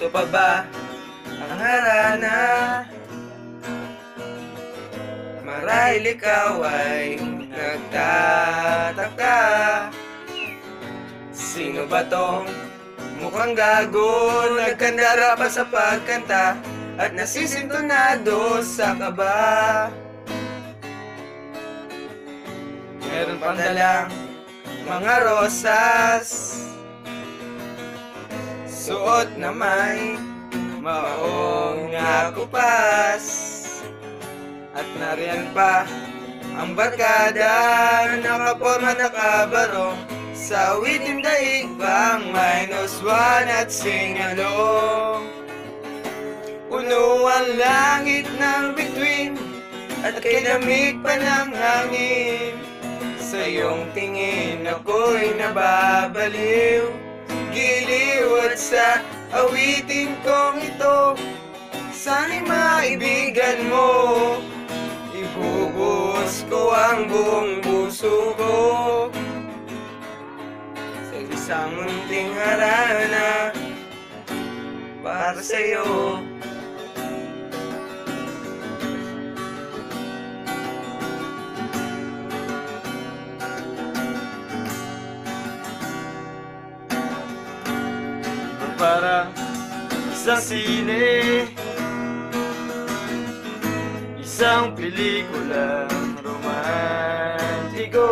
Gusto pa ba ang harana? Marahil ikaw ay nagtataka, sino ba tong mukhang gago? Nagkandara pa sa pagkanta at nasisintonado sa kaba. Meron pang dalang mga rosas, suot na may maong nakupas. At nariyan pa ang barkada, nakaporma nakabaro sa awiting daig pang -1 at sing-along. Puno ang langit ng bituin at kay lamig pa ng hangin. Sa iyong tingin ako'y nababaliw, giliw at sa awitin kong ito, sana'y maibigan mo. Ibubuhos ko ang buong puso ko sa isang munting harana para sa'yo. Para isang sine, isang pelikulang romantiko.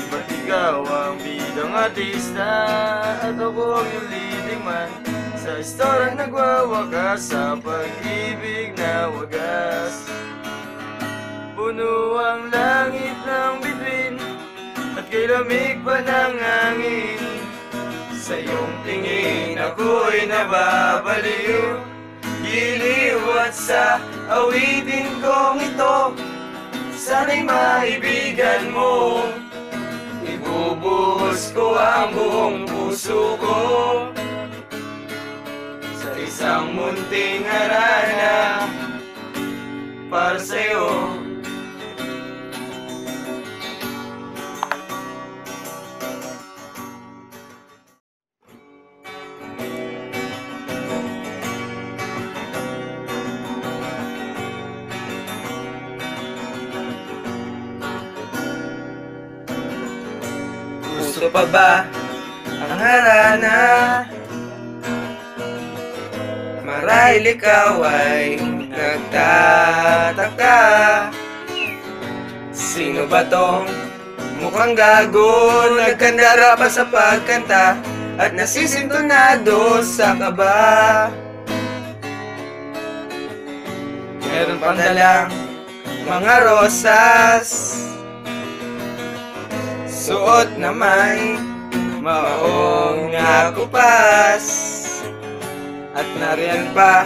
Ba't ikaw ang bidang artista at ako ang iyong leading man sa istorang nagwawakas sa pag-ibig na wagas. Puno ang langit ng bituin at kay lamig pa ng hangin. Sa iyong tingin ako'y nababaliw, giliw at sa awitin kong ito, sana'y maibigan mo. Ibubuhos ko ang buong puso ko sa isang munting harana para sa'yo. Gusto pa ba ang harana? Marahil ikaw ay nagtataka, sino ba tong mukhang gago? Nagkandara pa sa pagkanta at nasisintonado sa kaba. Meron pang dalang mga rosas, suot na may maong nakupas. At nariyan pa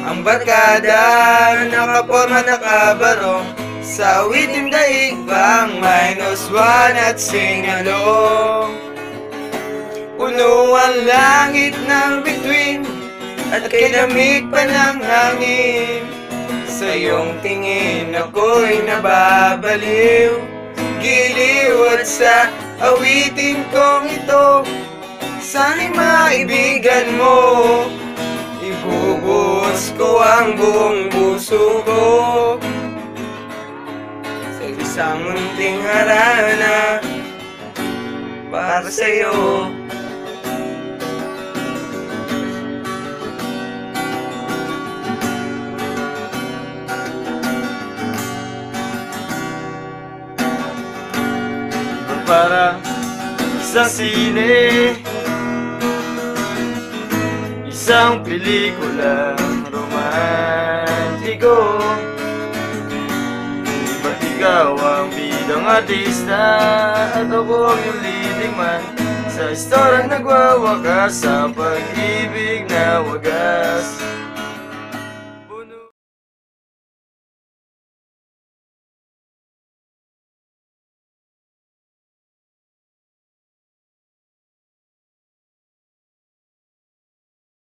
ang barkada, nakaporma nakabaro sa awiting daig pang -1 at sing-along. Puno ang langit ng bituin at kay lamig pa ng hangin. Sa iyong tingin ako'y nababaliw, giliw at sa awitin kong ito, sana'y maibigan mo. Ibubuhos ko ang buong puso ko sa isang munting harana para sa'yo. Para isang sine, isang pelikulang romantiko. Ba't ikaw ang bidang artista at ako ang iyong leading man sa istorang nagwawakas sa pag-ibig na wagas.